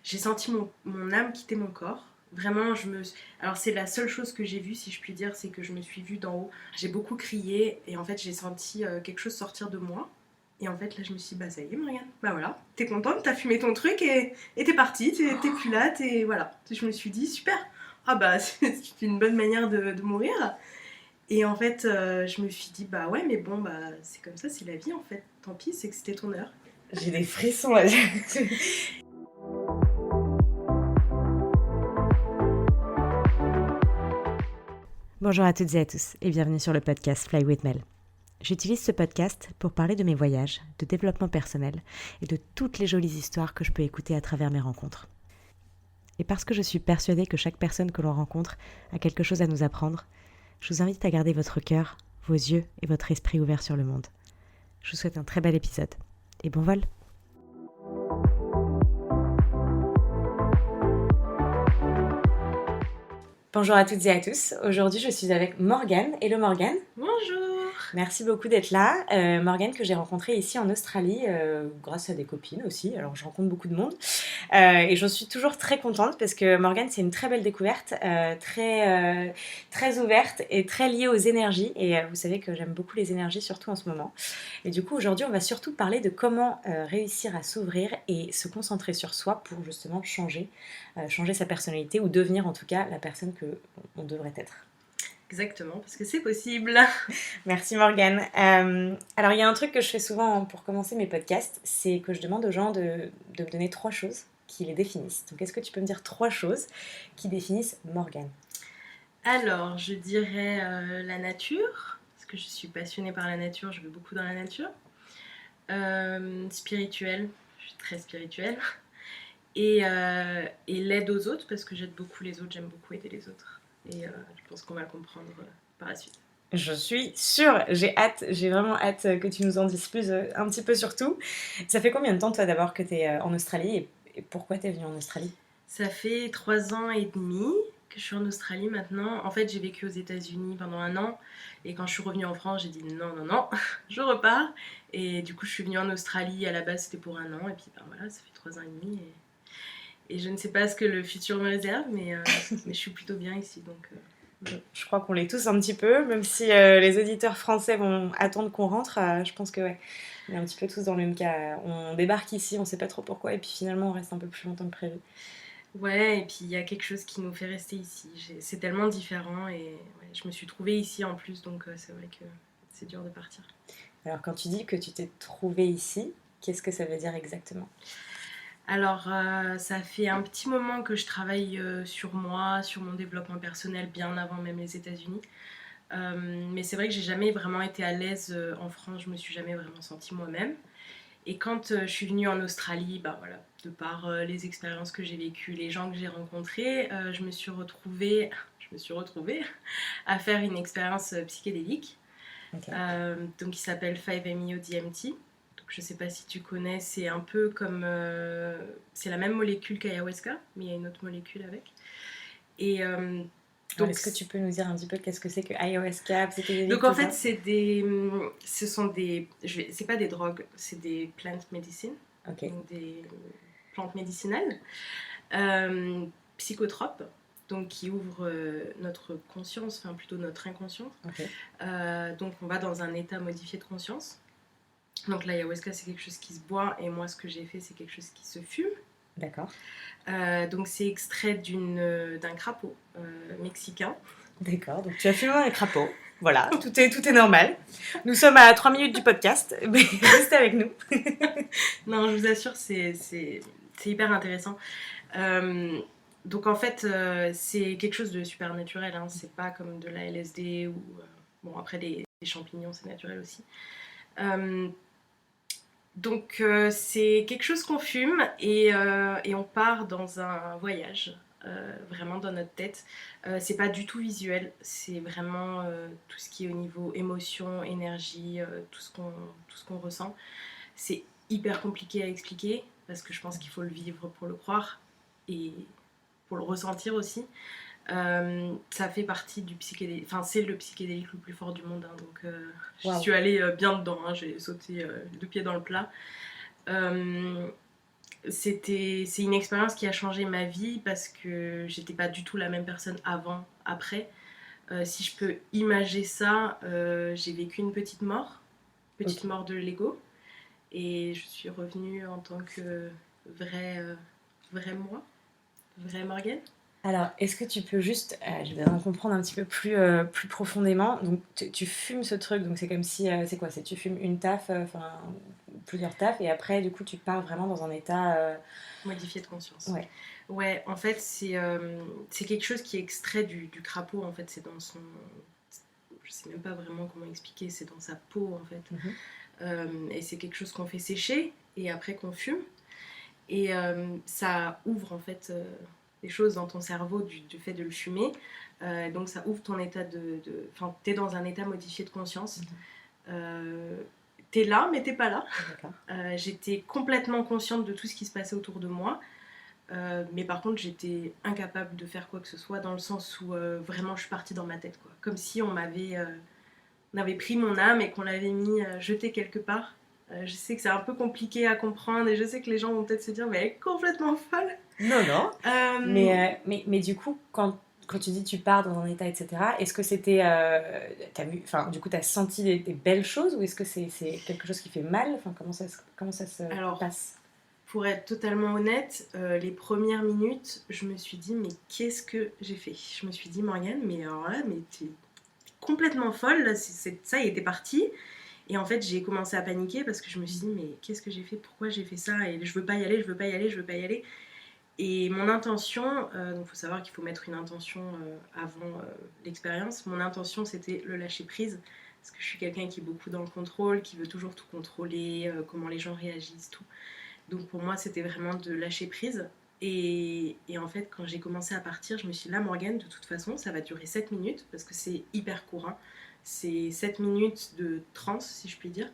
j'ai senti mon âme quitter mon corps. Vraiment, alors c'est la seule chose que j'ai vue, si je puis dire, c'est que je me suis vue d'en haut. J'ai beaucoup crié et en fait j'ai senti quelque chose sortir de moi. Et en fait là je me suis dit, bah ça y est Morgane, bah voilà, t'es contente, t'as fumé ton truc et t'es partie, t'es plus là, voilà. Je me suis dit, super, ah bah c'est une bonne manière de mourir. Et en fait je me suis dit, bah ouais mais bon, bah c'est comme ça, c'est la vie en fait, tant pis, c'est que c'était ton heure. J'ai des frissons là. Bonjour à toutes et à tous et bienvenue sur le podcast Fly with Mel. J'utilise ce podcast pour parler de mes voyages, de développement personnel et de toutes les jolies histoires que je peux écouter à travers mes rencontres. Et parce que je suis persuadée que chaque personne que l'on rencontre a quelque chose à nous apprendre, je vous invite à garder votre cœur, vos yeux et votre esprit ouverts sur le monde. Je vous souhaite un très bel épisode et bon vol! Bonjour à toutes et à tous. Aujourd'hui, je suis avec Morgane. Hello Morgane. Bonjour. Merci beaucoup d'être là. Morgane que j'ai rencontrée ici en Australie grâce à des copines aussi. Alors, je rencontre beaucoup de monde. Et j'en suis toujours très contente parce que Morgane, c'est une très belle découverte, très ouverte et très liée aux énergies. Et vous savez que j'aime beaucoup les énergies, surtout en ce moment. Et du coup, aujourd'hui, on va surtout parler de comment réussir à s'ouvrir et se concentrer sur soi pour justement changer sa personnalité ou devenir en tout cas la personne qu'on devrait être. Exactement, parce que c'est possible. Merci Morgane. Alors il y a un truc que je fais souvent pour commencer mes podcasts, c'est que je demande aux gens de me donner 3 choses qui les définissent. Donc est-ce que tu peux me dire 3 choses qui définissent Morgane ? Alors, je dirais la nature, parce que je suis passionnée par la nature, je vais beaucoup dans la nature. Spirituelle, je suis très spirituelle. Et l'aide aux autres, parce que j'aide beaucoup les autres, j'aime beaucoup aider les autres. Et je pense qu'on va le comprendre par la suite. Je suis sûre, j'ai vraiment hâte que tu nous en dises plus un petit peu sur tout. Ça fait combien de temps toi d'abord que tu es en Australie et pourquoi tu es venue en Australie ? Ça fait 3 ans et demi que je suis en Australie maintenant. En fait, j'ai vécu aux États-Unis pendant 1 an. Et quand je suis revenue en France, j'ai dit non, je repars. Et du coup, je suis venue en Australie. À la base, c'était pour 1 an. Et puis, ben voilà, ça fait 3 ans et demi. Et je ne sais pas ce que le futur me réserve, mais je suis plutôt bien ici. Donc, je crois qu'on l'est tous un petit peu, même si les auditeurs français vont attendre qu'on rentre. Je pense que ouais, on est un petit peu tous dans le même cas. On débarque ici, on sait pas trop pourquoi, et puis finalement on reste un peu plus longtemps que prévu. Ouais, et puis il y a quelque chose qui nous fait rester ici. C'est tellement différent et ouais, je me suis trouvée ici en plus, donc c'est vrai que c'est dur de partir. Alors quand tu dis que tu t'es trouvée ici, qu'est-ce que ça veut dire exactement ? Alors, ça fait un petit moment que je travaille sur moi, sur mon développement personnel, bien avant même les États-Unis. Mais c'est vrai que j'ai jamais vraiment été à l'aise en France, je me suis jamais vraiment sentie moi-même. Et quand je suis venue en Australie, bah voilà, de par les expériences que j'ai vécues, les gens que j'ai rencontrés, je me suis retrouvée à faire une expérience psychédélique. Okay. Donc qui s'appelle 5-MeO DMT. Donc je sais pas si tu connais, c'est un peu comme c'est la même molécule qu'ayahuasca, mais il y a une autre molécule avec. Et donc est-ce que tu peux nous dire un petit peu qu'est-ce que c'est que ayahuasca, psychédélique, donc en fait c'est pas des drogues, c'est des plant medicine, okay. Donc des plantes médicinales, psychotropes, donc qui ouvrent notre conscience, enfin plutôt notre inconscient. Okay. Donc on va dans un état modifié de conscience. Donc l'ayahuasca c'est quelque chose qui se boit et moi ce que j'ai fait c'est quelque chose qui se fume. D'accord. Donc c'est extrait d'un crapaud mexicain. D'accord, donc tu as fumé un crapaud. Voilà, tout est normal. Nous sommes à 3 minutes du podcast, mais restez avec nous. Non, je vous assure, c'est hyper intéressant. Donc en fait, c'est quelque chose de super naturel, hein. C'est pas comme de la LSD ou... bon, après, les champignons, c'est naturel aussi. Donc c'est quelque chose qu'on fume et on part dans un voyage. Vraiment dans notre tête. C'est pas du tout visuel, c'est vraiment tout ce qui est au niveau émotion, énergie, tout ce qu'on ressent. C'est hyper compliqué à expliquer parce que je pense qu'il faut le vivre pour le croire et pour le ressentir aussi. Ça fait partie du psychédélique, enfin c'est le psychédélique le plus fort du monde, hein, donc je suis allée bien dedans, hein, j'ai sauté 2 pieds dans le plat. c'est une expérience qui a changé ma vie parce que j'étais pas du tout la même personne avant, après. Si je peux imager ça, j'ai vécu une petite Ok. mort de l'ego, et je suis revenue en tant que vraie, vraie moi, vraie Morgane. Alors, est-ce que tu peux juste, je vais en comprendre un petit peu plus profondément. Donc, tu fumes ce truc, donc c'est comme si, c'est quoi? C'est tu fumes une taf, enfin plusieurs tafs, et après, du coup, tu pars vraiment dans un état. Modifiée de conscience. Ouais. Ouais, en fait, c'est quelque chose qui est extrait du crapaud, en fait, c'est dans son... Je sais même pas vraiment comment expliquer, c'est dans sa peau, en fait. Mhm. Et c'est quelque chose qu'on fait sécher, et après qu'on fume. Et ça ouvre, en fait, des choses dans ton cerveau du fait de le fumer. Donc ça ouvre ton état Enfin, t'es dans un état modifié de conscience. Euh, T'es là, mais t'es pas là. D'accord. J'étais complètement consciente de tout ce qui se passait autour de moi. Mais par contre, j'étais incapable de faire quoi que ce soit, dans le sens où vraiment je suis partie dans ma tête, quoi. Comme si on avait pris mon âme et qu'on l'avait mis jetée quelque part. Je sais que c'est un peu compliqué à comprendre, et je sais que les gens vont peut-être se dire mais elle est complètement folle. Non, non. Euh, Mais du coup, quand tu dis tu pars dans un état, etc., est-ce que c'était. T'as vu, enfin, du coup, t'as senti des belles choses ou est-ce que c'est quelque chose qui fait mal? Enfin, comment ça se alors, passe? pour être totalement honnête, les premières minutes, je me suis dit mais qu'est-ce que j'ai fait? Je me suis dit Morgane, mais alors là, mais t'es complètement folle, là, ça y était parti. Et en fait, j'ai commencé à paniquer parce que je me suis dit, mais qu'est-ce que j'ai fait? Pourquoi j'ai fait ça? Et je veux pas y aller, je veux pas y aller, je veux pas y aller. Et mon intention, donc il faut savoir qu'il faut mettre une intention avant l'expérience. Mon intention, c'était le lâcher prise. Parce que je suis quelqu'un qui est beaucoup dans le contrôle, qui veut toujours tout contrôler, comment les gens réagissent, tout. Donc pour moi, c'était vraiment de lâcher prise. Et en fait, quand j'ai commencé à partir, je me suis dit, là, Morgane, de toute façon, ça va durer 7 minutes, parce que c'est hyper court. C'est 7 minutes de transe, si je puis dire.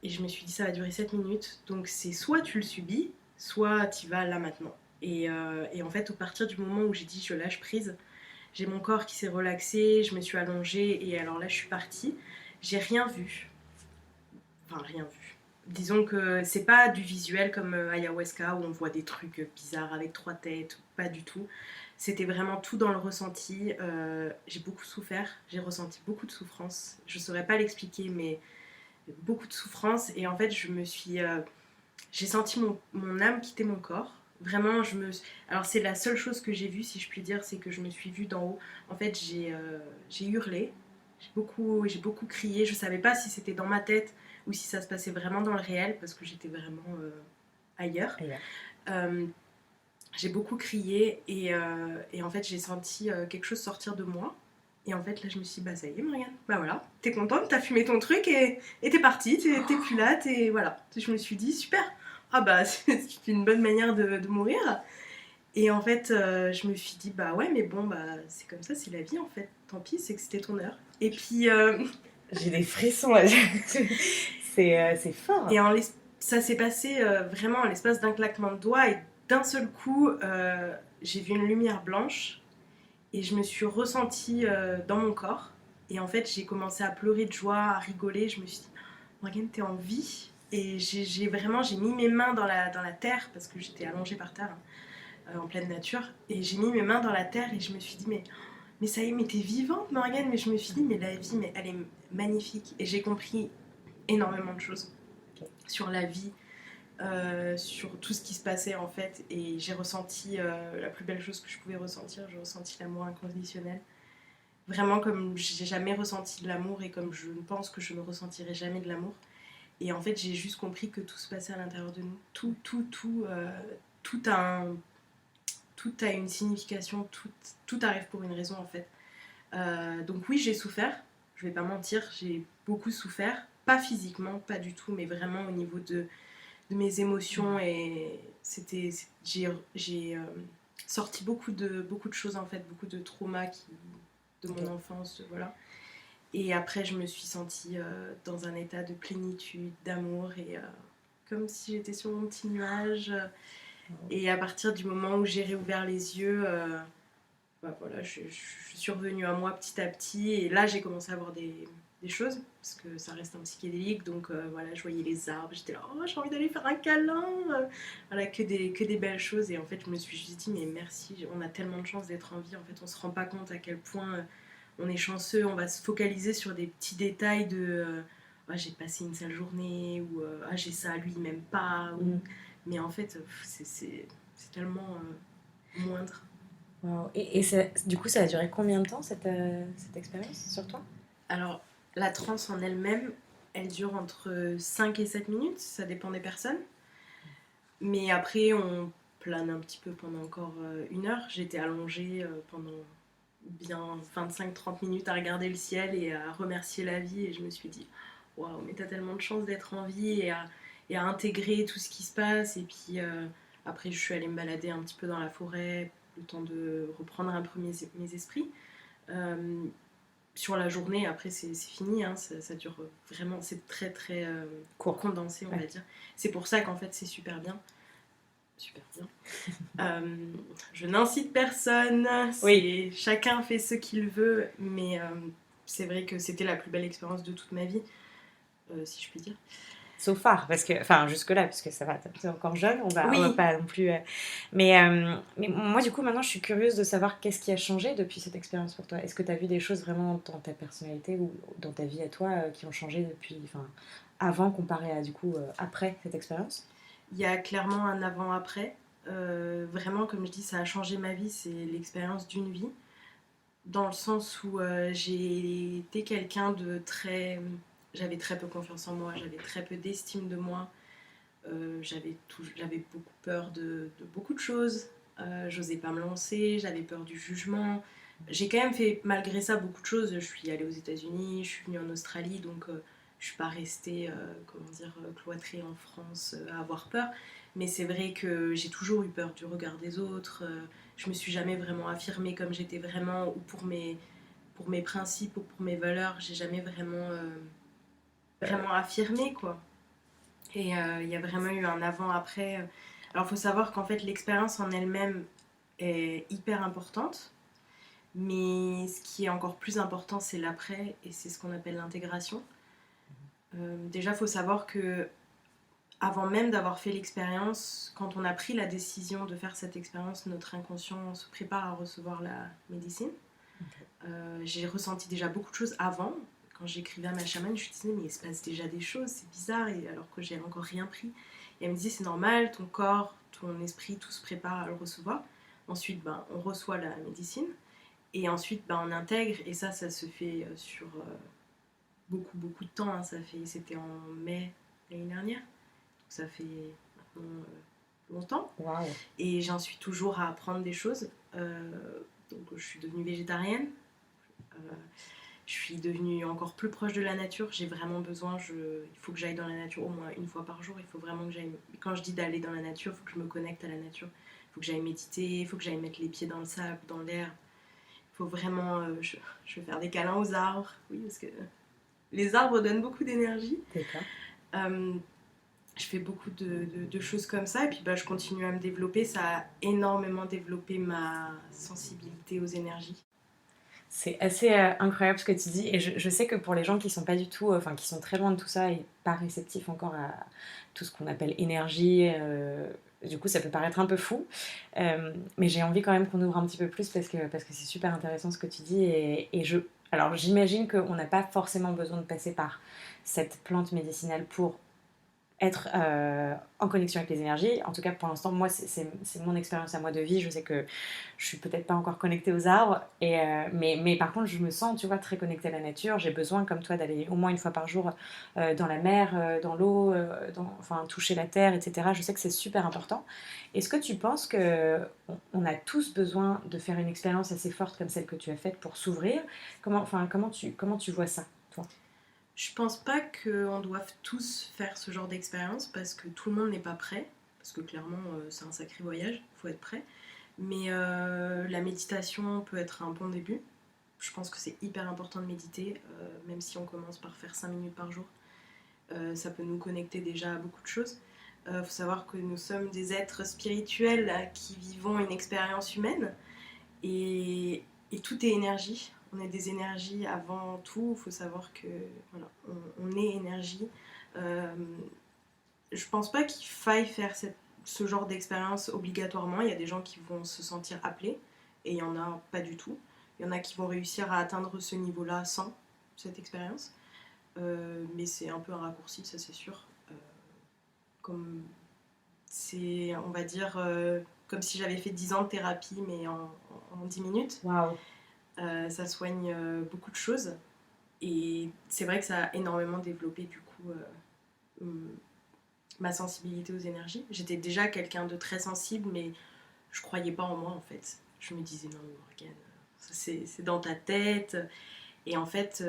Et je me suis dit, ça va durer 7 minutes. Donc c'est soit tu le subis, soit tu vas là maintenant. Et en fait, à partir du moment où j'ai dit je lâche prise, j'ai mon corps qui s'est relaxé, je me suis allongée, et alors là, je suis partie. J'ai rien vu. Enfin, rien vu. Disons que c'est pas du visuel comme ayahuasca où on voit des trucs bizarres avec 3 têtes, pas du tout. C'était vraiment tout dans le ressenti. J'ai beaucoup souffert, j'ai ressenti beaucoup de souffrance. Je saurais pas l'expliquer, mais beaucoup de souffrance. Et en fait, j'ai senti mon âme quitter mon corps. Vraiment, alors c'est la seule chose que j'ai vue, si je puis dire, c'est que je me suis vue d'en haut. En fait, j'ai hurlé, j'ai beaucoup crié. Je savais pas si c'était dans ma tête ou si ça se passait vraiment dans le réel, parce que j'étais vraiment ailleurs. Ailleurs. Euh, j'ai beaucoup crié, et en fait, j'ai senti quelque chose sortir de moi. Et en fait, là, je me suis dit, bah ça y est, Marianne, bah voilà, t'es contente, t'as fumé ton truc, et t'es partie, t'es plus là, voilà. Je me suis dit, super, ah bah c'est une bonne manière de mourir. Et en fait, je me suis dit, bah ouais, mais bon, bah c'est comme ça, c'est la vie en fait, tant pis, c'est que c'était ton heure. Et puis, J'ai des frissons là. C'est fort. et ça s'est passé vraiment en l'espace d'un claquement de doigts, et d'un seul coup, j'ai vu une lumière blanche. Et je me suis ressentie dans mon corps. Et en fait, j'ai commencé à pleurer de joie, à rigoler. Je me suis dit, Morgane, t'es en vie. Et j'ai mis mes mains dans la terre, parce que j'étais allongée par terre, en pleine nature. Et j'ai mis mes mains dans la terre, et je me suis dit, mais ça y est, mais t'es vivante, Morgane. Mais je me suis dit, mais la vie, mais elle est magnifique. Et j'ai compris énormément de choses Ok. sur la vie, sur tout ce qui se passait en fait, et j'ai ressenti la plus belle chose que je pouvais ressentir. J'ai ressenti l'amour inconditionnel, vraiment comme j'ai jamais ressenti de l'amour, et comme je pense que je ne ressentirai jamais de l'amour. Et en fait, j'ai juste compris que tout se passait à l'intérieur de nous, tout tout a une signification, tout arrive pour une raison en fait. Donc oui, j'ai souffert, je vais pas mentir, j'ai beaucoup souffert, pas physiquement, pas du tout, mais vraiment au niveau de mes émotions. Et j'ai sorti beaucoup de choses en fait, beaucoup de traumas de mon Ok. enfance, voilà. Et après, je me suis sentie dans un état de plénitude, d'amour, et comme si j'étais sur mon petit nuage. Et à partir du moment où j'ai réouvert les yeux, bah voilà, je suis revenue à moi petit à petit. Et là, j'ai commencé à avoir des des choses, parce que ça reste un psychédélique, donc voilà, je voyais les arbres, j'étais là, oh, j'ai envie d'aller faire un câlin, voilà, que des belles choses, et en fait, je me suis juste dit, mais merci, on a tellement de chance d'être en vie, en fait, on se rend pas compte à quel point on est chanceux, on va se focaliser sur des petits détails de, ah, j'ai passé une sale journée, ou ah, j'ai ça, lui, il m'aime pas, ou... mais en fait, c'est tellement moindre. Wow. Et du coup, ça a duré combien de temps cette expérience sur toi? Alors, la transe en elle-même, elle dure entre 5 et 7 minutes, ça dépend des personnes. Mais après, on plane un petit peu pendant encore 1 heure. J'étais allongée pendant bien 25-30 minutes à regarder le ciel et à remercier la vie. Et je me suis dit, waouh, mais t'as tellement de chance d'être en vie et à intégrer tout ce qui se passe. Et puis après, je suis allée me balader un petit peu dans la forêt, le temps de reprendre un peu mes esprits. Euh, sur la journée, après c'est fini, hein, ça dure vraiment, c'est très très Court. condensé, on va dire. C'est pour ça qu'en fait c'est super bien. Super bien. Je n'incite personne, Oui. chacun fait ce qu'il veut, mais c'est vrai que c'était la plus belle expérience de toute ma vie, si je puis dire. So far, parce que, enfin jusque-là, parce que ça va, t'es encore jeune, on va Oui, pas non plus. Mais moi, du coup, maintenant, je suis curieuse de savoir qu'est-ce qui a changé depuis cette expérience pour toi. Est-ce que tu as vu des choses vraiment dans ta personnalité ou dans ta vie à toi qui ont changé depuis, enfin, avant comparé à, du coup, après cette expérience? il y a clairement un avant-après. Vraiment, comme je dis, ça a changé ma vie, c'est l'expérience d'une vie. Dans le sens où j'ai été quelqu'un de très... J'avais très peu confiance en moi, j'avais très peu d'estime de moi, j'avais beaucoup peur de beaucoup de choses, j'osais pas me lancer, j'avais peur du jugement. J'ai quand même fait malgré ça beaucoup de choses, je suis allée aux États-Unis, je suis venue en Australie, donc je suis pas restée comment dire, cloîtrée en France à avoir peur, mais c'est vrai que j'ai toujours eu peur du regard des autres, je me suis jamais vraiment affirmée comme j'étais vraiment, ou pour mes principes ou pour mes valeurs, j'ai jamais vraiment, vraiment affirmé quoi. Et il y a vraiment eu un avant-après. Alors il faut savoir qu'en fait l'expérience en elle-même est hyper importante, mais ce qui est encore plus important c'est l'après, et c'est ce qu'on appelle l'intégration. Déjà il faut savoir que avant même d'avoir fait l'expérience, quand on a pris la décision de faire cette expérience, notre inconscient se prépare à recevoir la médecine. J'ai ressenti déjà beaucoup de choses avant. Quand j'écrivais à ma chamane, je lui disais, mais il se passe déjà des choses, c'est bizarre, et alors que j'ai encore rien pris. Et elle me disait, c'est normal, ton corps, ton esprit, tout se prépare à le recevoir. Ensuite, ben, on reçoit la médecine. Et ensuite, ben, on intègre. Et ça se fait sur beaucoup, beaucoup de temps. Hein. C'était en mai l'année dernière. Donc ça fait maintenant longtemps. Waouh. Et j'en suis toujours à apprendre des choses. Donc je suis devenue végétarienne. Euh, je suis devenue encore plus proche de la nature. J'ai vraiment besoin, il faut que j'aille dans la nature au moins 1 fois par jour. Il faut vraiment que j'aille. Quand je dis d'aller dans la nature, il faut que je me connecte à la nature. Il faut que j'aille méditer, il faut que j'aille mettre les pieds dans le sable, dans l'air. Il faut vraiment. Je vais faire des câlins aux arbres. Oui, parce que les arbres donnent beaucoup d'énergie. D'accord. Je fais beaucoup de choses comme ça. Et puis bah, je continue à me développer. Ça a énormément développé ma sensibilité aux énergies. C'est assez incroyable ce que tu dis, et je sais que pour les gens qui sont pas du tout, enfin qui sont très loin de tout ça et pas réceptifs encore à tout ce qu'on appelle énergie, du coup ça peut paraître un peu fou, mais j'ai envie quand même qu'on ouvre un petit peu plus parce que c'est super intéressant ce que tu dis, alors j'imagine qu'on n'a pas forcément besoin de passer par cette plante médicinale pour être en connexion avec les énergies. En tout cas, pour l'instant, moi, c'est mon expérience à moi de vie. Je sais que je suis peut-être pas encore connectée aux arbres, mais par contre, je me sens, tu vois, très connectée à la nature. J'ai besoin, comme toi, d'aller au moins 1 fois par jour dans la mer, dans l'eau, enfin, toucher la terre, etc. Je sais que c'est super important. Est-ce que tu penses que on a tous besoin de faire une expérience assez forte comme celle que tu as faite pour s'ouvrir? Comment tu vois ça, toi? Je pense pas qu'on doive tous faire ce genre d'expérience parce que tout le monde n'est pas prêt. Parce que clairement, c'est un sacré voyage, il faut être prêt. Mais la méditation peut être un bon début. Je pense que c'est hyper important de méditer, même si on commence par faire 5 minutes par jour. Ça peut nous connecter déjà à beaucoup de choses. Il faut savoir que nous sommes des êtres spirituels qui vivons une expérience humaine et, et tout est énergie. on est des énergies avant tout. Il faut savoir que voilà, on est énergie. Euh, je pense pas qu'il faille faire ce genre d'expérience obligatoirement. Il y a des gens qui vont se sentir appelés et il y en a pas du tout. Il y en a qui vont réussir à atteindre ce niveau-là sans cette expérience. Mais c'est un peu un raccourci, ça c'est sûr. Comme c'est, on va dire, comme si j'avais fait 10 ans de thérapie, mais en 10 minutes. Waouh. Ça soigne beaucoup de choses. Et c'est vrai que ça a énormément développé du coup ma sensibilité aux énergies. J'étais déjà quelqu'un de très sensible, mais je croyais pas en moi en fait. Je me disais non, Morgane, c'est dans ta tête. Et en fait,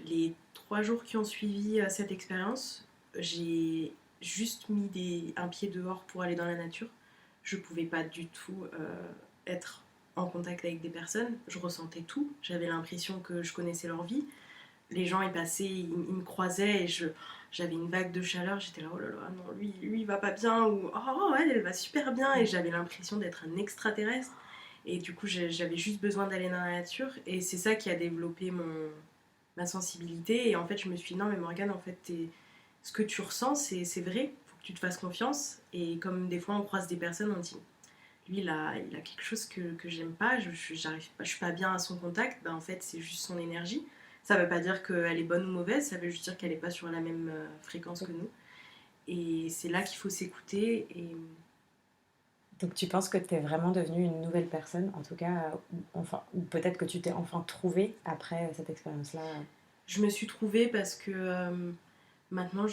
les 3 jours qui ont suivi cette expérience, j'ai juste mis un pied dehors pour aller dans la nature. Je pouvais pas du tout être en contact avec des personnes. Je ressentais tout. J'avais l'impression que je connaissais leur vie. Les gens ils passaient, ils me croisaient et j'avais une vague de chaleur. J'étais là, oh là là, non, lui il va pas bien, ou oh, elle va super bien. Et j'avais l'impression d'être un extraterrestre. Et du coup, j'avais juste besoin d'aller dans la nature. Et c'est ça qui a développé ma sensibilité. Et en fait, je me suis dit, non, mais Morgane, en fait, ce que tu ressens, c'est vrai. Faut que tu te fasses confiance. Et comme des fois, on croise des personnes, on dit, lui, il a quelque chose que j'aime pas. J'arrive pas, je suis pas bien à son contact. Ben, en fait, c'est juste son énergie. Ça veut pas dire qu'elle est bonne ou mauvaise. Ça veut juste dire qu'elle est pas sur la même fréquence que nous. Et c'est là qu'il faut s'écouter. Et Donc tu penses que tu es vraiment devenue une nouvelle personne, en tout cas, enfin, ou peut-être que tu t'es enfin trouvée après cette expérience-là. je me suis trouvée parce que maintenant,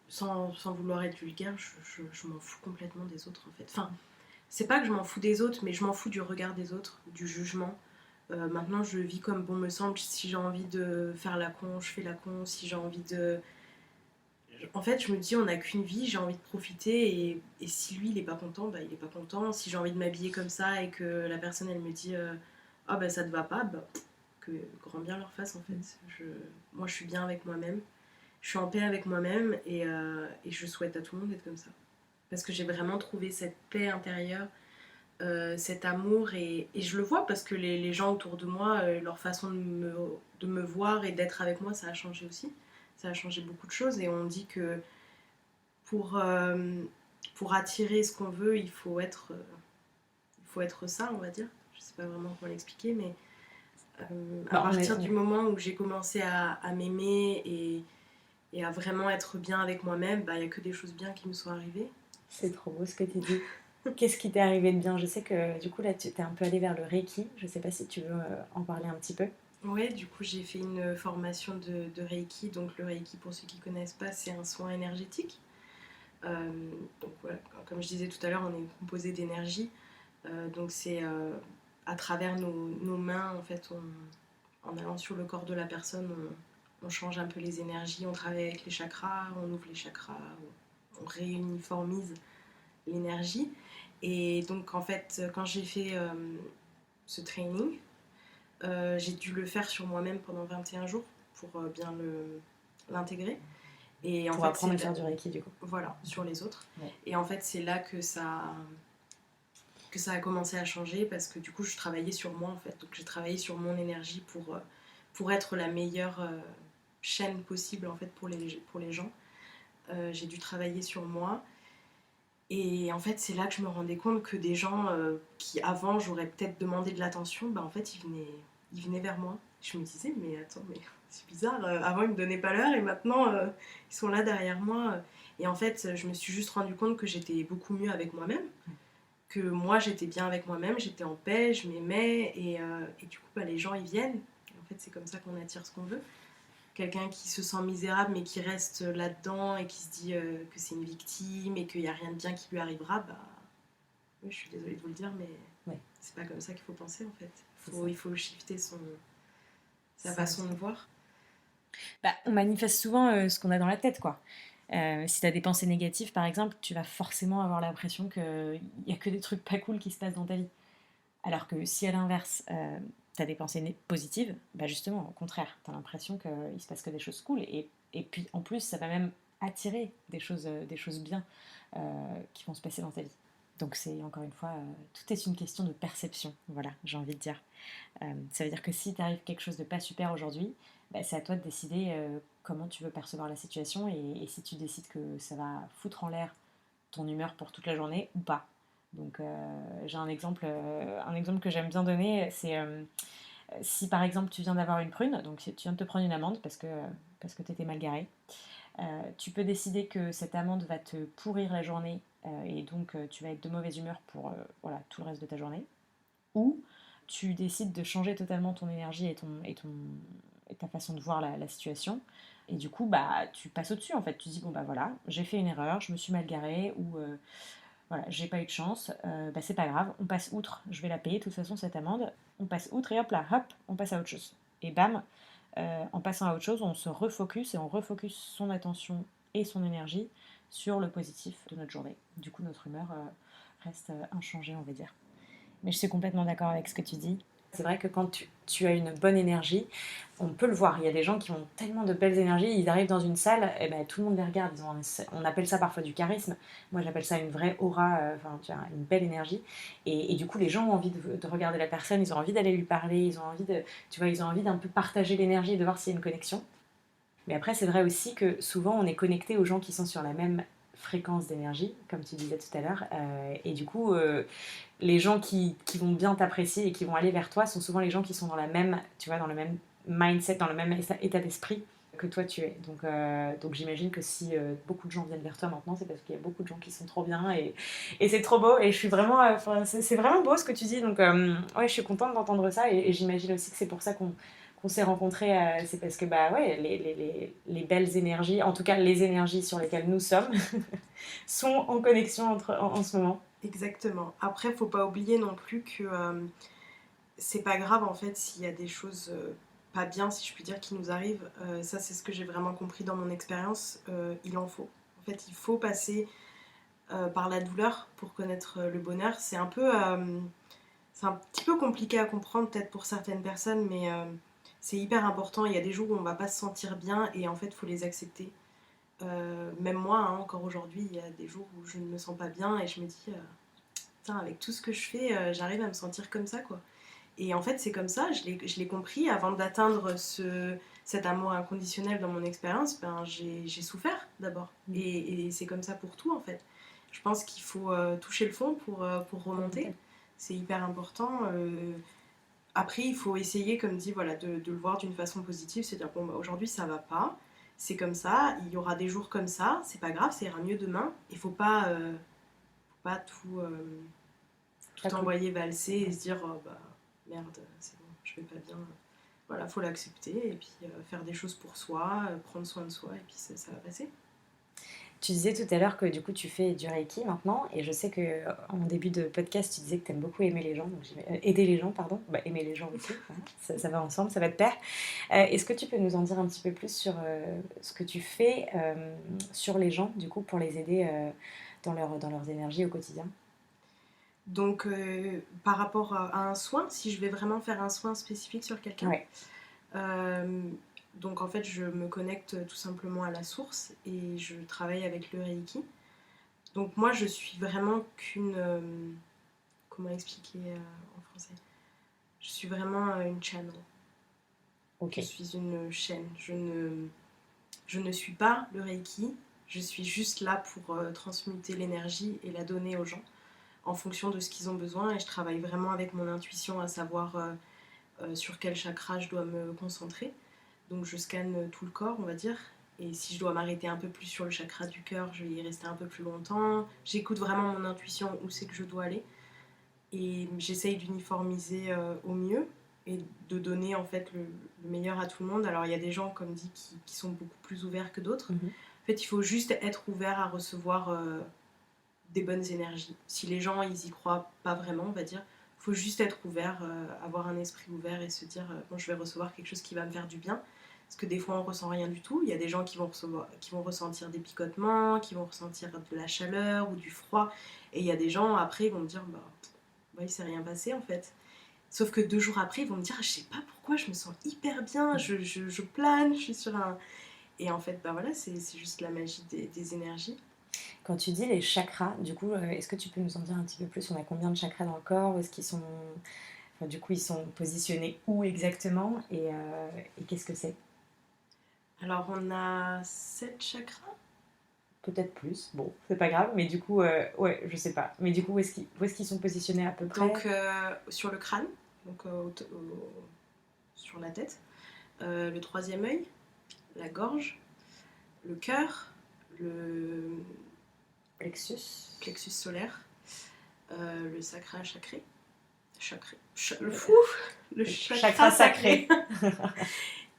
sans vouloir être vulgaire, je m'en fous complètement des autres en fait. Enfin, c'est pas que je m'en fous des autres, mais je m'en fous du regard des autres, du jugement. Maintenant, je vis comme bon me semble. Si j'ai envie de faire la con, je fais la con. Si j'ai envie de. En fait, je me dis, on n'a qu'une vie, j'ai envie de profiter. Et si lui, il est pas content, bah, il est pas content. Si j'ai envie de m'habiller comme ça et que la personne, elle me dit, ah bah ça te va pas, bah, que grand bien leur fasse en fait. Moi, je suis bien avec moi-même. Je suis en paix avec moi-même et je souhaite à tout le monde d'être comme ça. Parce que j'ai vraiment trouvé cette paix intérieure, cet amour et je le vois parce que les gens autour de moi, leur façon de me voir et d'être avec moi, ça a changé aussi. Ça a changé beaucoup de choses et on dit que pour, euh, pour attirer ce qu'on veut, il faut être ça, on va dire. Je sais pas vraiment comment l'expliquer, mais à Bah, partir du moment où j'ai commencé à m'aimer et à vraiment être bien avec moi-même, bah, il n'y a que des choses bien qui me sont arrivées. c'est trop beau ce que tu dis. Qu'est-ce qui t'est arrivé de bien? Je sais que du coup là tu t'es un peu allée vers le Reiki. Je sais pas si tu veux en parler un petit peu. Ouais, du coup j'ai fait une formation de Reiki. Donc le Reiki, pour ceux qui connaissent pas, c'est un soin énergétique. Euh, donc voilà, comme je disais tout à l'heure, on est composé d'énergie. Donc c'est à travers nos mains, en fait, en allant sur le corps de la personne, on change un peu les énergies, on travaille avec les chakras, on ouvre les chakras, on réuniformise l'énergie. Et donc en fait, quand j'ai fait ce training, j'ai dû le faire sur moi-même pendant 21 jours pour bien l'intégrer. Et en Pour fait, apprendre à faire du Reiki du coup. voilà, sur les autres. Ouais. Et en fait, c'est là que ça a commencé à changer parce que du coup, je travaillais sur moi en fait. Donc, j'ai travaillé sur mon énergie pour être la meilleure chaîne possible en fait pour les gens. J'ai dû travailler sur moi. Et en fait, c'est là que je me rendais compte que des gens qui avant j'aurais peut-être demandé de l'attention, bah en fait, ils venaient vers moi. Je me disais, mais attends, mais c'est bizarre, avant ils me donnaient pas l'heure et maintenant ils sont là derrière moi. Et en fait, je me suis juste rendu compte que j'étais beaucoup mieux avec moi-même, que moi j'étais bien avec moi-même, j'étais en paix, je m'aimais et du coup, bah, les gens ils viennent. Et en fait, c'est comme ça qu'on attire ce qu'on veut. Quelqu'un qui se sent misérable mais qui reste là-dedans et qui se dit que c'est une victime et qu'il n'y a rien de bien qui lui arrivera, bah oui, je suis désolée de vous le dire, mais Ouais. c'est pas comme ça qu'il faut penser en fait. C'est ça. Il faut shifter sa Ça, façon de voir. Bah, on manifeste souvent ce qu'on a dans la tête, quoi. Si tu as des pensées négatives, par exemple, tu vas forcément avoir l'impression qu'il n'y a que des trucs pas cool qui se passent dans ta vie. Alors que si à l'inverse, tu as des pensées positives, bah justement, au contraire, tu as l'impression qu'il se passe que des choses cool. Et puis en plus, ça va même attirer des choses bien qui vont se passer dans ta vie. Donc c'est encore une fois, tout est une question de perception, voilà, j'ai envie de dire. Ça veut dire que si t'arrive quelque chose de pas super aujourd'hui, bah, c'est à toi de décider comment tu veux percevoir la situation et si tu décides que ça va foutre en l'air ton humeur pour toute la journée ou pas. Donc j'ai un exemple que j'aime bien donner, c'est si par exemple tu viens d'avoir une prune, donc si tu viens de te prendre une amende parce que tu étais mal garé, tu peux décider que cette amende va te pourrir la journée et donc tu vas être de mauvaise humeur pour voilà, tout le reste de ta journée. Ou tu décides de changer totalement ton énergie et ta façon de voir la situation. Et du coup, bah, tu passes au-dessus en fait. Tu dis, bon bah voilà, j'ai fait une erreur, je me suis mal garée ou voilà, j'ai pas eu de chance, bah, c'est pas grave, on passe outre, je vais la payer de toute façon cette amende, on passe outre et hop là, hop, on passe à autre chose. Et bam, en passant à autre chose, on se refocus et on refocus son attention et son énergie sur le positif de notre journée. Du coup, notre humeur reste inchangée, on va dire. Mais je suis complètement d'accord avec ce que tu dis. C'est vrai que quand tu as une bonne énergie, on peut le voir. Il y a des gens qui ont tellement de belles énergies, ils arrivent dans une salle, et ben, tout le monde les regarde. On appelle ça parfois du charisme. Moi, j'appelle ça une vraie aura, enfin, tu vois, une belle énergie. Et du coup, les gens ont envie de regarder la personne, ils ont envie d'aller lui parler, ils ont envie de, tu vois, ils ont envie d'un peu partager l'énergie et de voir s'il y a une connexion. Mais après, c'est vrai aussi que souvent, on est connecté aux gens qui sont sur la même fréquence d'énergie, comme tu disais tout à l'heure. Et du coup, les gens qui vont bien t'apprécier et qui vont aller vers toi sont souvent les gens qui sont dans la même, tu vois, dans le même mindset, dans le même état d'esprit que toi tu es. Donc j'imagine que si beaucoup de gens viennent vers toi maintenant, c'est parce qu'il y a beaucoup de gens qui sont trop bien et c'est trop beau. Et je suis vraiment, c'est vraiment beau ce que tu dis. Donc ouais, je suis contente d'entendre ça et j'imagine aussi que c'est pour ça qu'on s'est rencontrés. C'est parce que bah ouais, les belles énergies, en tout cas les énergies sur lesquelles nous sommes, sont en connexion en ce moment. Exactement. Après, faut pas oublier non plus que c'est pas grave en fait s'il y a des choses pas bien, si je puis dire, qui nous arrivent. Ça, c'est ce que j'ai vraiment compris dans mon expérience. Il en faut. En fait, il faut passer par la douleur pour connaître le bonheur. C'est un petit peu compliqué à comprendre peut-être pour certaines personnes, mais c'est hyper important. Il y a des jours où on va pas se sentir bien et en fait, il faut les accepter. Même moi, hein, encore aujourd'hui, il y a des jours où je ne me sens pas bien et je me dis, putain, avec tout ce que je fais, j'arrive à me sentir comme ça, quoi. Et en fait, c'est comme ça, je l'ai compris. Avant d'atteindre cet amour inconditionnel dans mon expérience, ben, j'ai souffert d'abord. Et c'est comme ça pour tout, en fait. Je pense qu'il faut toucher le fond pour remonter. C'est hyper important. Après, il faut essayer, comme dit, voilà, de le voir d'une façon positive. C'est-à-dire, bon, bah, aujourd'hui, ça va pas. C'est comme ça. Il y aura des jours comme ça. C'est pas grave, ça ira mieux demain. Il faut pas tout envoyer valser et se dire, oh, bah, merde, c'est bon, je vais pas bien. Voilà, faut l'accepter et puis faire des choses pour soi, prendre soin de soi et puis ça va passer. Tu disais tout à l'heure que du coup tu fais du Reiki maintenant et je sais que en début de podcast tu disais que tu aimes beaucoup aimer les gens, donc aider les gens, pardon, bah, aimer les gens aussi, hein, ça va ensemble, ça va de pair. Est-ce que tu peux nous en dire un petit peu plus sur ce que tu fais sur les gens du coup pour les aider dans leurs énergies au quotidien? Donc par rapport à un soin, si je vais vraiment faire un soin spécifique sur quelqu'un, Ouais, euh, donc en fait je me connecte tout simplement à la source et je travaille avec le Reiki. Donc moi je suis vraiment qu'une... comment expliquer en français? Je suis vraiment une channel. ok. Je suis une chaîne. Je ne suis pas le Reiki. Je suis juste là pour transmuter l'énergie et la donner aux gens en fonction de ce qu'ils ont besoin. Et je travaille vraiment avec mon intuition à savoir sur quel chakra je dois me concentrer. Donc je scanne tout le corps, on va dire. Et si je dois m'arrêter un peu plus sur le chakra du cœur, je vais y rester un peu plus longtemps. J'écoute vraiment mon intuition où c'est que je dois aller. Et j'essaye d'uniformiser au mieux et de donner en fait le meilleur à tout le monde. Alors il y a des gens, comme dit, qui sont beaucoup plus ouverts que d'autres. Mhm. En fait, il faut juste être ouvert à recevoir des bonnes énergies. Si les gens, ils y croient pas vraiment, on va dire, il faut juste être ouvert, avoir un esprit ouvert et se dire, bon, je vais recevoir quelque chose qui va me faire du bien. Parce que des fois, on ressent rien du tout. Il y a des gens qui vont ressentir des picotements, qui vont ressentir de la chaleur ou du froid. Et il y a des gens, après, ils vont me dire, bah, il s'est rien passé en fait. Sauf que 2 jours après, ils vont me dire, je sais pas pourquoi, je me sens hyper bien, je plane, je suis sur un... Et en fait, bah voilà, c'est juste la magie des énergies. Quand tu dis les chakras, du coup, est-ce que tu peux nous en dire un petit peu plus? On a combien de chakras dans le corps? Où est-ce qu'ils sont... Enfin, du coup, ils sont positionnés où exactement? Et qu'est-ce que c'est? Alors, on a 7 chakras. Peut-être plus. Bon, c'est pas grave. Mais du coup, ouais, je sais pas. Mais du coup, où est-ce qu'ils sont positionnés à peu près? Donc, sur le crâne, donc sur la tête, le troisième œil, la gorge, le cœur, le Plexus. plexus solaire, le sacral le Le, fou, le chakra chakra sacré sacré.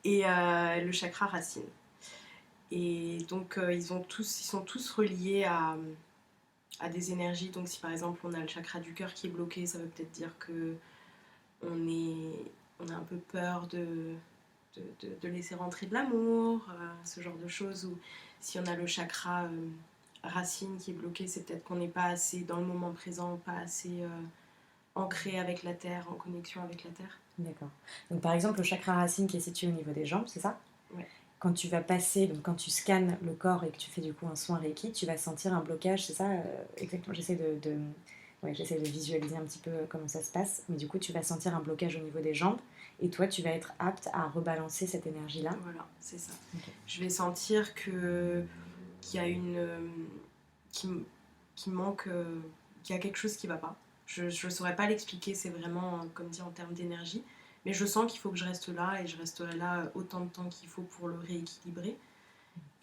et le chakra racine. Et donc ils sont tous reliés à des énergies. Donc si par exemple on a le chakra du cœur qui est bloqué, ça veut peut-être dire que on, est, on a un peu peur de laisser rentrer de l'amour, ce genre de choses. Ou si on a le chakra racine qui est bloqué, c'est peut-être qu'on n'est pas assez dans le moment présent, pas assez ancré avec la terre, en connexion avec la terre. D'accord. Donc par exemple, le chakra racine qui est situé au niveau des jambes, c'est ça? Ouais. Quand tu vas passer, donc quand tu scannes le corps et que tu fais du coup un soin Reiki, tu vas sentir un blocage, c'est ça? Exactement. Ouais, j'essaie de visualiser un petit peu comment ça se passe, mais du coup, tu vas sentir un blocage au niveau des jambes et toi, tu vas être apte à rebalancer cette énergie-là. Voilà, c'est ça. Ok. Je vais sentir qu'il y a qui, qui manque, qu'il y a quelque chose qui va pas. Je ne saurais pas l'expliquer, c'est vraiment, comme dit, en termes d'énergie. Mais je sens qu'il faut que je reste là et je resterai là autant de temps qu'il faut pour le rééquilibrer.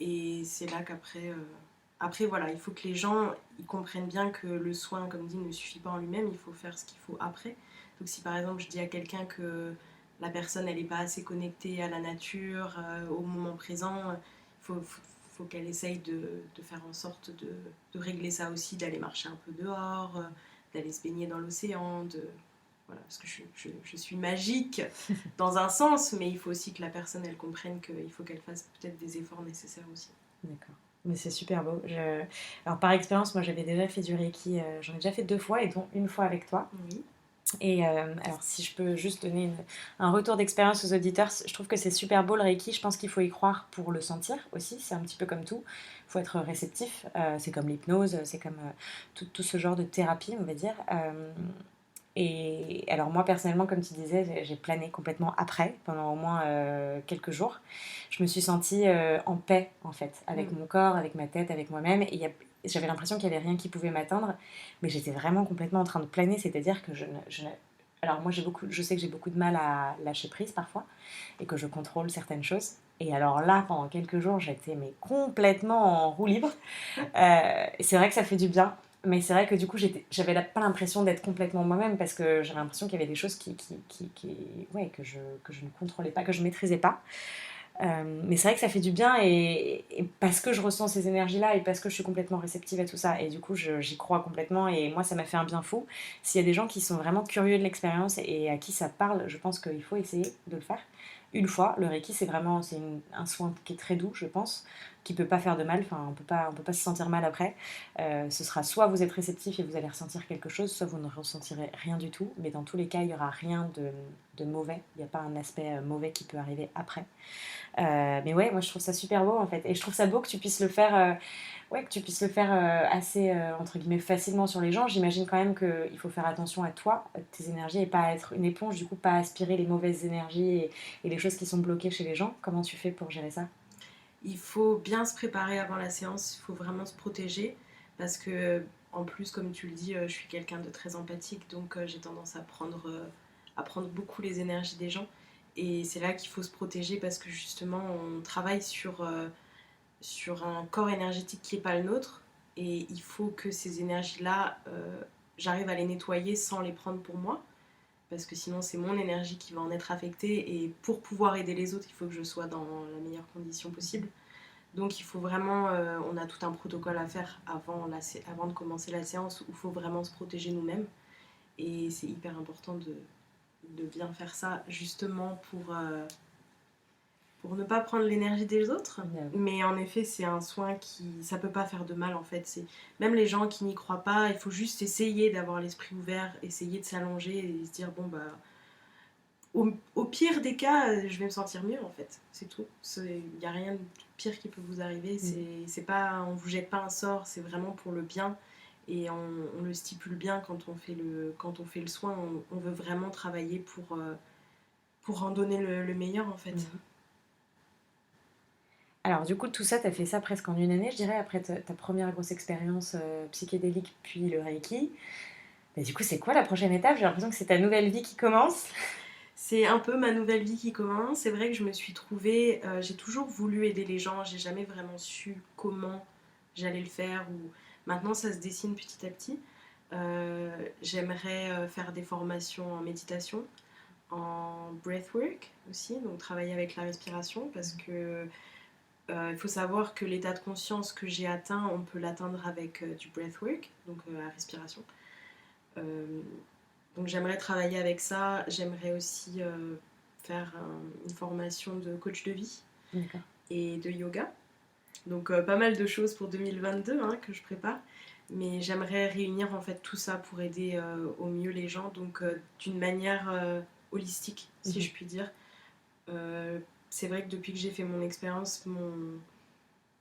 Et c'est là qu'après, après voilà, il faut que les gens ils comprennent bien que le soin, comme dit, ne suffit pas en lui-même, il faut faire ce qu'il faut après. Donc si par exemple je dis à quelqu'un que la personne elle n'est pas assez connectée à la nature, au moment présent, faut qu'elle essaye de faire en sorte de régler ça aussi, d'aller marcher un peu dehors, d'aller se baigner dans l'océan, voilà, parce que je suis magique dans un sens, mais il faut aussi que la personne elle comprenne qu'il faut qu'elle fasse peut-être des efforts nécessaires aussi. D'accord. Mais c'est super beau. Alors par expérience, moi j'avais déjà fait du Reiki, j'en ai déjà fait 2 fois et dont une fois avec toi. Oui. Et alors, si je peux juste donner un retour d'expérience aux auditeurs, je trouve que c'est super beau le Reiki. Je pense qu'il faut y croire pour le sentir aussi. C'est un petit peu comme tout. Il faut être réceptif. C'est comme l'hypnose, c'est comme tout ce genre de thérapie, on va dire. Et alors, moi personnellement, comme tu disais, j'ai plané complètement après, pendant au moins quelques jours. Je me suis sentie en paix, en fait, avec mon corps, avec ma tête, avec moi-même. Et j'avais l'impression qu'il n'y avait rien qui pouvait m'atteindre, mais j'étais vraiment complètement en train de planer, c'est-à-dire que alors moi je sais que j'ai beaucoup de mal à lâcher prise parfois, et que je contrôle certaines choses. Et alors là, pendant quelques jours, j'étais mais complètement en roue libre. Et c'est vrai que ça fait du bien, mais c'est vrai que du coup, j'avais pas l'impression d'être complètement moi-même parce que j'avais l'impression qu'il y avait des choses ouais, que je ne contrôlais pas, que je maîtrisais pas. Mais c'est vrai que ça fait du bien et parce que je ressens ces énergies-là et parce que je suis complètement réceptive à tout ça. Et du coup, j'y crois complètement et moi, ça m'a fait un bien fou. S'il y a des gens qui sont vraiment curieux de l'expérience et à qui ça parle, je pense qu'il faut essayer de le faire. Une fois, le Reiki, un soin qui est très doux, je pense, qui peut pas faire de mal. Enfin, on peut pas se sentir mal après. Ce sera soit vous êtes réceptif et vous allez ressentir quelque chose, soit vous ne ressentirez rien du tout. Mais dans tous les cas, il y aura rien de mauvais. Il n'y a pas un aspect mauvais qui peut arriver après. Mais ouais, moi je trouve ça super beau en fait. Et je trouve ça beau que tu puisses le faire, ouais, que tu puisses le faire assez, entre guillemets, facilement sur les gens. J'imagine quand même qu'il faut faire attention à toi, tes énergies, et pas être une éponge, du coup, pas aspirer les mauvaises énergies et les choses qui sont bloquées chez les gens. Comment tu fais pour gérer ça? Il faut bien se préparer avant la séance, il faut vraiment se protéger parce que, en plus, comme tu le dis, je suis quelqu'un de très empathique, donc j'ai tendance à prendre beaucoup les énergies des gens. Et c'est là qu'il faut se protéger parce que justement, on travaille sur un corps énergétique qui n'est pas le nôtre et il faut que ces énergies-là, j'arrive à les nettoyer sans les prendre pour moi parce que sinon c'est mon énergie qui va en être affectée et pour pouvoir aider les autres, il faut que je sois dans la meilleure condition possible. Donc il faut vraiment, on a tout un protocole à faire avant de commencer la séance où il faut vraiment se protéger nous-mêmes. Et c'est hyper important de bien faire ça justement pour ne pas prendre l'énergie des autres. Mais en effet, c'est un soin ça peut pas faire de mal en fait. Même les gens qui n'y croient pas, il faut juste essayer d'avoir l'esprit ouvert, essayer de s'allonger et se dire bon bah au pire des cas, je vais me sentir mieux en fait. C'est tout. Il n'y a rien pire qui peut vous arriver. Mm. C'est pas, on vous jette pas un sort, c'est vraiment pour le bien. Et on le stipule bien quand on fait le soin. On veut vraiment travailler pour en donner le meilleur, en fait. Mm. Alors, du coup, tout ça, tu as fait ça presque en une année, je dirais, après ta première grosse expérience psychédélique, puis le Reiki. Mais du coup, c'est quoi la prochaine étape? J'ai l'impression que c'est ta nouvelle vie qui commence. C'est un peu ma nouvelle vie qui commence. C'est vrai que je me suis trouvée. J'ai toujours voulu aider les gens. J'ai jamais vraiment su comment j'allais le faire. Ou maintenant, ça se dessine petit à petit. J'aimerais faire des formations en méditation, en breathwork aussi, donc travailler avec la respiration parce que il faut savoir que l'état de conscience que j'ai atteint, on peut l'atteindre avec du breathwork, donc la respiration. Euh, donc j'aimerais travailler avec ça. J'aimerais aussi faire une formation de coach de vie D'accord. et de yoga. Donc pas mal de choses pour 2022 hein, que je prépare. Mais j'aimerais réunir en fait tout ça pour aider au mieux les gens, donc d'une manière holistique, si Mhm. je puis dire. Euh, c'est vrai que depuis que j'ai fait mon expérience,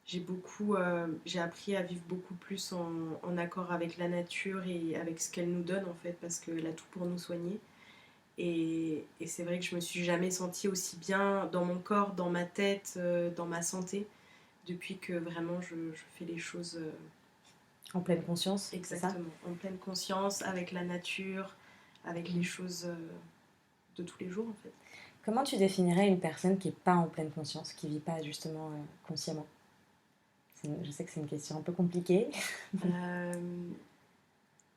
j'ai appris à vivre beaucoup plus en accord avec la nature et avec ce qu'elle nous donne en fait, parce qu'elle a tout pour nous soigner. Et c'est vrai que je me suis jamais sentie aussi bien dans mon corps, dans ma tête, dans ma santé, depuis que vraiment je fais les choses En pleine conscience, c'est ça? exactement, en pleine conscience, avec la nature, avec les Mhm. choses de tous les jours en fait. Comment tu définirais une personne qui n'est pas en pleine conscience, qui vit pas justement consciemment? Je sais que c'est une question un peu compliquée. Euh,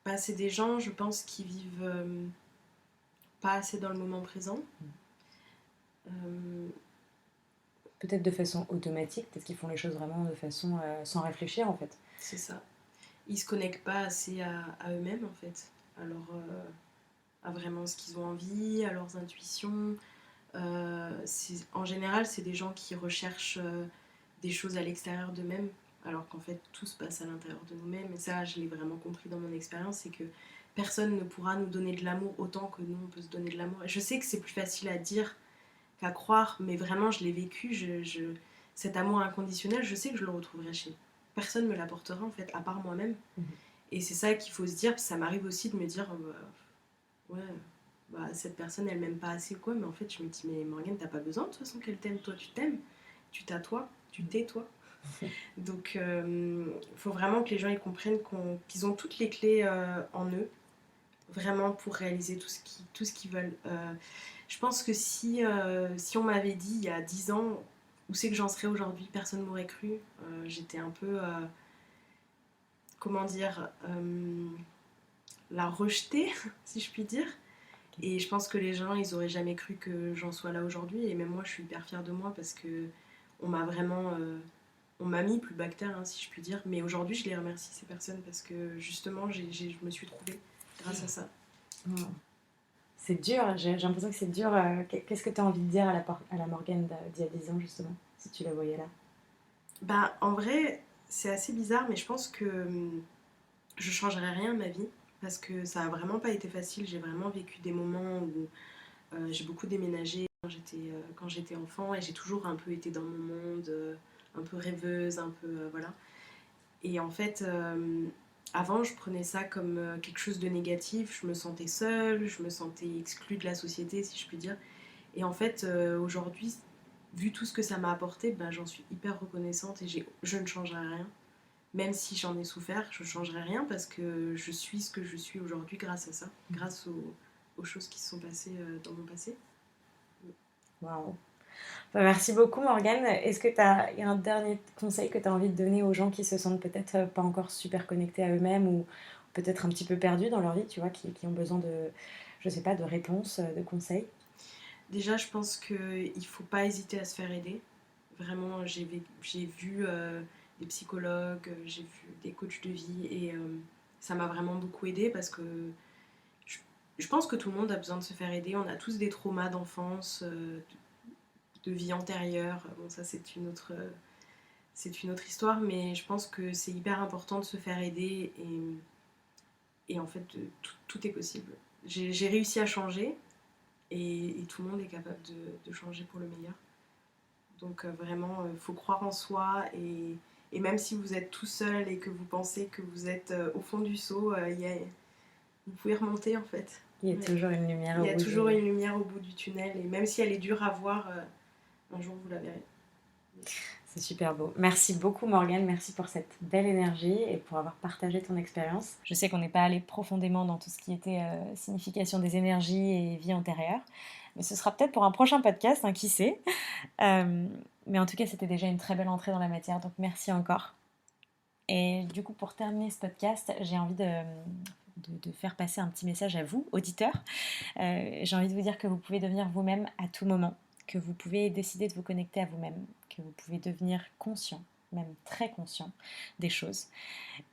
Bah, c'est des gens, je pense, qui vivent pas assez dans le moment présent. Euh, Peut-être de façon automatique, peut-être qu'ils font les choses vraiment de façon sans réfléchir en fait. c'est ça. Ils se connectent pas assez à eux-mêmes en fait, à vraiment ce qu'ils ont envie, à leurs intuitions. En général, c'est des gens qui recherchent des choses à l'extérieur d'eux-mêmes, alors qu'en fait, tout se passe à l'intérieur de nous-mêmes. Et ça, je l'ai vraiment compris dans mon expérience, c'est que personne ne pourra nous donner de l'amour autant que nous, on peut se donner de l'amour. Et je sais que c'est plus facile à dire qu'à croire, mais vraiment, je l'ai vécu. Cet amour inconditionnel, je sais que je le retrouverai chez personne ne me l'apportera, en fait, à part moi-même. Mhm. Et c'est ça qu'il faut se dire. Ça m'arrive aussi de me dire, ouais, bah, cette personne elle m'aime pas assez ou quoi, mais en fait je me dis mais Morgane t'as pas besoin de toute façon qu'elle t'aime, toi tu t'aimes, tu t'as-toi, tu t'es-toi. Donc faut vraiment que les gens ils comprennent qu'ils ont toutes les clés en eux, vraiment pour réaliser tout ce qu'ils veulent. Je pense que si on m'avait dit il y a 10 ans où c'est que j'en serais aujourd'hui, personne m'aurait cru. J'étais un peu, comment dire, la rejetée, si je puis dire. Et je pense que les gens, ils auraient jamais cru que j'en sois là aujourd'hui. Et même moi, je suis hyper fière de moi parce que on m'a vraiment, on m'a mis plus bas que terre, hein, si je puis dire. Mais aujourd'hui, je les remercie ces personnes parce que justement, je me suis trouvée grâce à ça. Oh. C'est dur, j'ai l'impression que c'est dur. Qu'est-ce que tu as envie de dire à la Morgane d'il y a 10 ans justement, si tu la voyais là? Bah, en vrai, c'est assez bizarre, mais je pense que je changerais rien à ma vie parce que ça a vraiment pas été facile. J'ai vraiment vécu des moments où j'ai beaucoup déménagé quand j'étais enfant et j'ai toujours un peu été dans mon monde, un peu rêveuse, un peu voilà. Et en fait, avant, je prenais ça comme quelque chose de négatif. Je me sentais seule, je me sentais exclue de la société, si je puis dire. Et en fait, aujourd'hui, vu tout ce que ça m'a apporté, ben, j'en suis hyper reconnaissante et je ne changerai rien. Même si j'en ai souffert, je ne changerai rien parce que je suis ce que je suis aujourd'hui grâce à ça, grâce aux choses qui se sont passées dans mon passé. Waouh. Bah, merci beaucoup Morgane. Est-ce que il y a un dernier conseil que tu as envie de donner aux gens qui se sentent peut-être pas encore super connectés à eux-mêmes ou peut-être un petit peu perdus dans leur vie, tu vois, qui ont besoin de, je sais pas, de réponses, de conseils? Déjà, je pense qu'il ne faut pas hésiter à se faire aider. Vraiment, j'ai vu des psychologues, j'ai vu des coachs de vie et ça m'a vraiment beaucoup aidé parce que je, je pense que tout le monde a besoin de se faire aider. On a tous des traumas d'enfance, de vie antérieure. Bon, ça, c'est une autre histoire, mais je pense que c'est hyper important de se faire aider et en fait, tout est possible. J'ai réussi à changer et tout le monde est capable de changer pour le meilleur. Donc vraiment, il faut croire en soi et même si vous êtes tout seul et que vous pensez que vous êtes au fond du seau, vous pouvez remonter en fait. Il y a Ouais. toujours une lumière Il au y a bout toujours du... une lumière au bout du tunnel et même si elle est dure à voir, un jour vous la verrez. C'est super beau. Merci beaucoup Morgane, merci pour cette belle énergie et pour avoir partagé ton expérience. Je sais qu'on n'est pas allé profondément dans tout ce qui était signification des énergies et vie antérieure, mais ce sera peut-être pour un prochain podcast, hein, qui sait. Mais en tout cas, c'était déjà une très belle entrée dans la matière, donc merci encore. Et du coup, pour terminer ce podcast, j'ai envie de faire passer un petit message à vous, auditeurs. J'ai envie de vous dire que vous pouvez devenir vous-même à tout moment, que vous pouvez décider de vous connecter à vous-même, que vous pouvez devenir conscient, même très conscient des choses.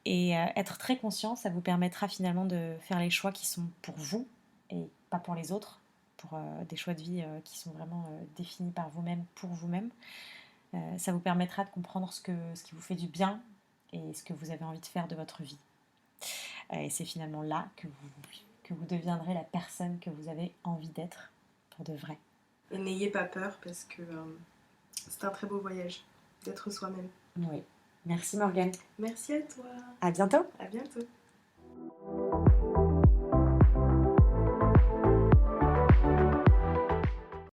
Et être très conscient, ça vous permettra finalement de faire les choix qui sont pour vous et pas pour les autres, pour des choix de vie qui sont vraiment définis par vous-même, pour vous-même. Ça vous permettra de comprendre ce qui vous fait du bien et ce que vous avez envie de faire de votre vie. Et c'est finalement là que vous deviendrez la personne que vous avez envie d'être pour de vrai. Et n'ayez pas peur parce que c'est un très beau voyage d'être soi-même. Oui. Merci Morgane. Merci à toi. À bientôt. À bientôt.